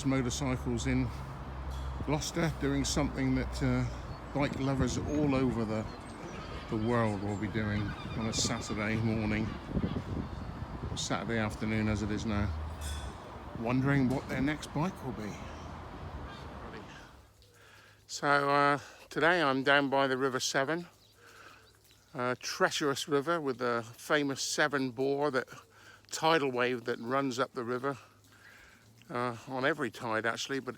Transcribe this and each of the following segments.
Pastures motorcycles in Gloucester, doing something that bike lovers all over the world will be doing on a Saturday morning, or Saturday afternoon as it is now, wondering what their next bike will be. So today I'm down by the River Severn, a treacherous river with the famous Severn bore, that tidal wave that runs up the river on every tide actually, but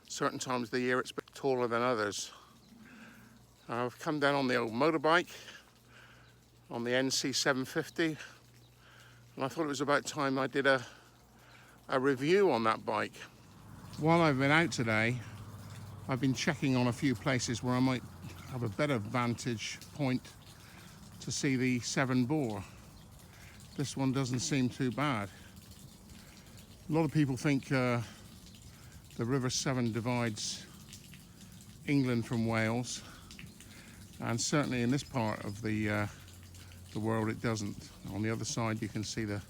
certain times of the year it's a bit taller than others. I've come down on the old motorbike, on the NC750, and I thought it was about time I did a review on that bike. While I've been out today, I've been checking on a few places where I might have a better vantage point to see the Severn bore. This one doesn't seem too bad. A lot of people think the River Severn divides England from Wales, and certainly in this part of the world it doesn't. On the other side you can see the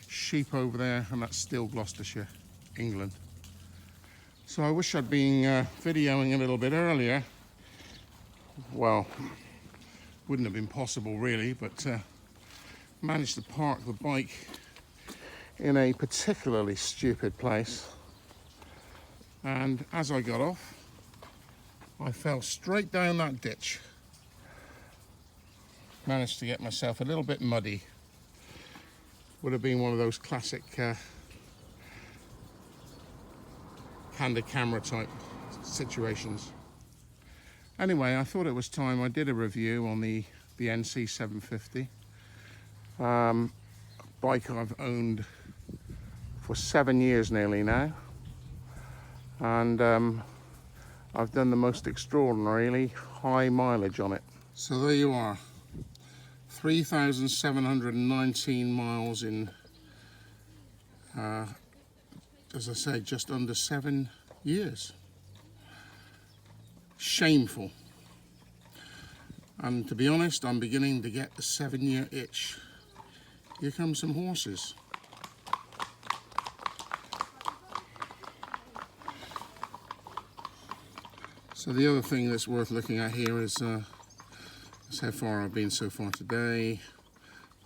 sheep over there, and that's still Gloucestershire, England. So I wish I'd been videoing a little bit earlier. Well, wouldn't have been possible really, but managed to park the bike in a particularly stupid place, and as I got off I fell straight down that ditch. Managed to get myself a little bit muddy. Would have been one of those classic candid camera type situations. Anyway, I thought it was time I did a review on the NC750. Bike I've owned for 7 years nearly now, and I've done the most extraordinarily high mileage on it. So there you are, 3,719 miles in, as I say, just under 7 years. Shameful. And to be honest, I'm beginning to get the 7-year itch. Here come some horses. So the other thing that's worth looking at here is that's how far I've been so far today.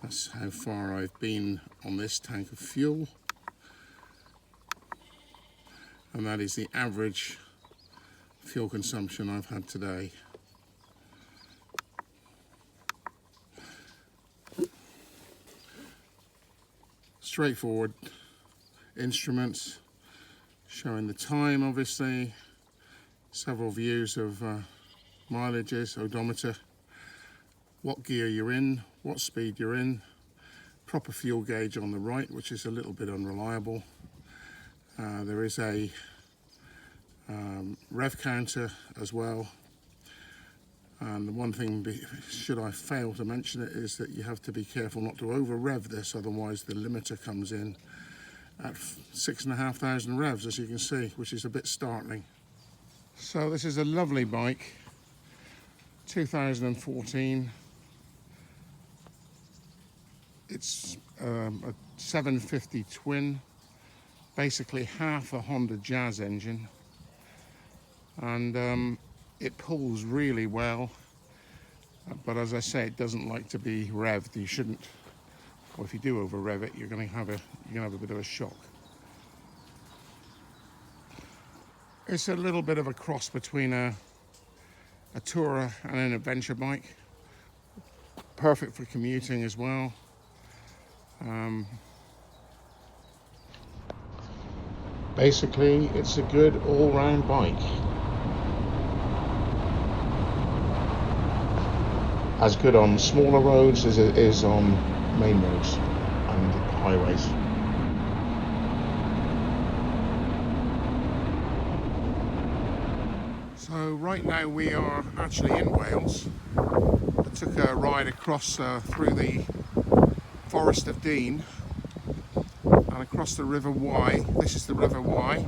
That's how far I've been on this tank of fuel. And that is the average fuel consumption I've had today. Straightforward instruments showing the time, obviously, several views of mileages, odometer, what gear you're in, what speed you're in, proper fuel gauge on the right, which is a little bit unreliable. There is a rev counter as well, and the one thing, should I fail to mention it, is that you have to be careful not to over rev this, otherwise the limiter comes in at 6,500 revs, as you can see, which is a bit startling. So this is a lovely bike, 2014. It's a 750 twin, basically half a Honda Jazz engine, and it pulls really well, but as I say, it doesn't like to be revved. You shouldn't, or if you do over rev it, you're going to have a bit of a shock. It's a little bit of a cross between a tourer and an adventure bike, perfect for commuting as well. Basically, it's a good all-round bike. As good on smaller roads as it is on main roads and highways. So right now we are actually in Wales. I took a ride across through the Forest of Dean and across the River Wye. This is the River Wye,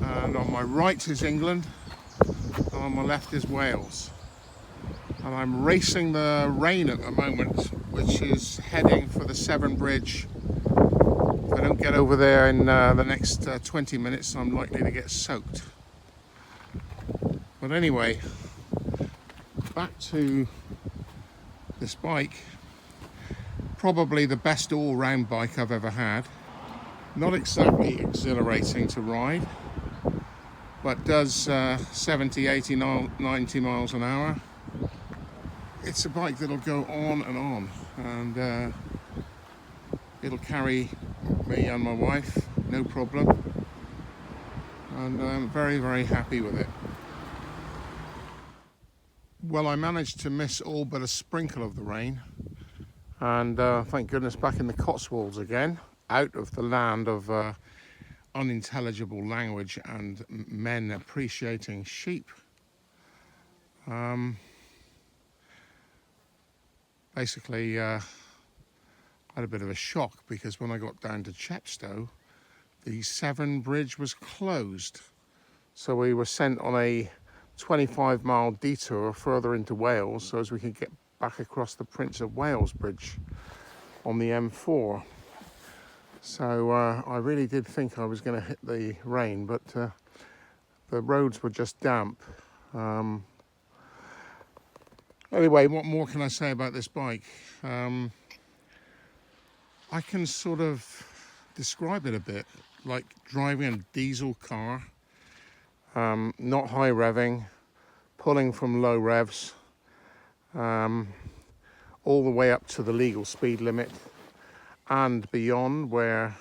and on my right is England and on my left is Wales. And I'm racing the rain at the moment, which is heading for the Severn Bridge If I don't get over there in the next 20 minutes, I'm likely to get soaked. But anyway, back to this bike. Probably the best all-round bike I've ever had. Not exactly exhilarating to ride, but does 70, 80, 90 miles an hour. It's a bike that'll go on and on, and it'll carry me and my wife, no problem. And I'm very, very happy with it. Well, I managed to miss all but a sprinkle of the rain, and thank goodness back in the Cotswolds again, out of the land of unintelligible language and men appreciating sheep. Basically, I had a bit of a shock because when I got down to Chepstow, the Severn Bridge was closed. So we were sent on a 25-mile detour further into Wales so as we could get back across the Prince of Wales Bridge on the M4. So I really did think I was going to hit the rain, but the roads were just damp. Anyway, what more can I say about this bike? I can sort of describe it a bit like driving a diesel car, not high revving, pulling from low revs, all the way up to the legal speed limit and beyond where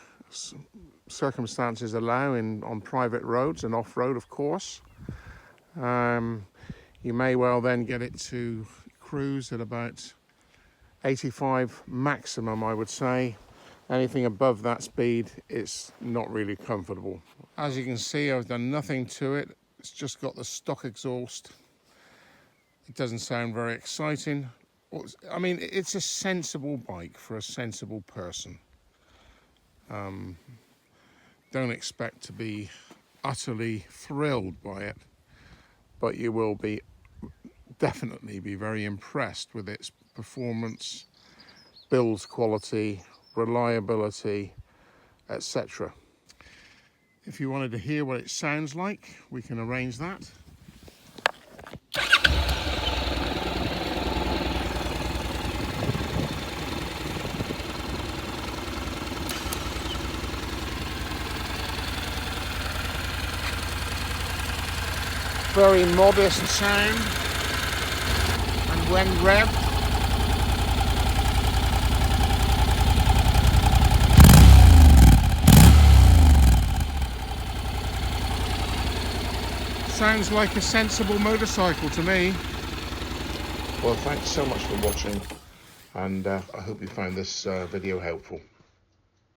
circumstances allow on private roads and off-road, of course. You may well then get it to cruise at about 85 maximum, I would say. Anything above that speed, it's not really comfortable. As you can see, I've done nothing to it. It's just got the stock exhaust. It doesn't sound very exciting. I mean, it's a sensible bike for a sensible person. Don't expect to be utterly thrilled by it, but you will definitely be very impressed with its performance, build quality, reliability, etc. If you wanted to hear what it sounds like, we can arrange that. Very modest sound, and when revved, sounds like a sensible motorcycle to me. Well, thanks so much for watching, and I hope you found this video helpful.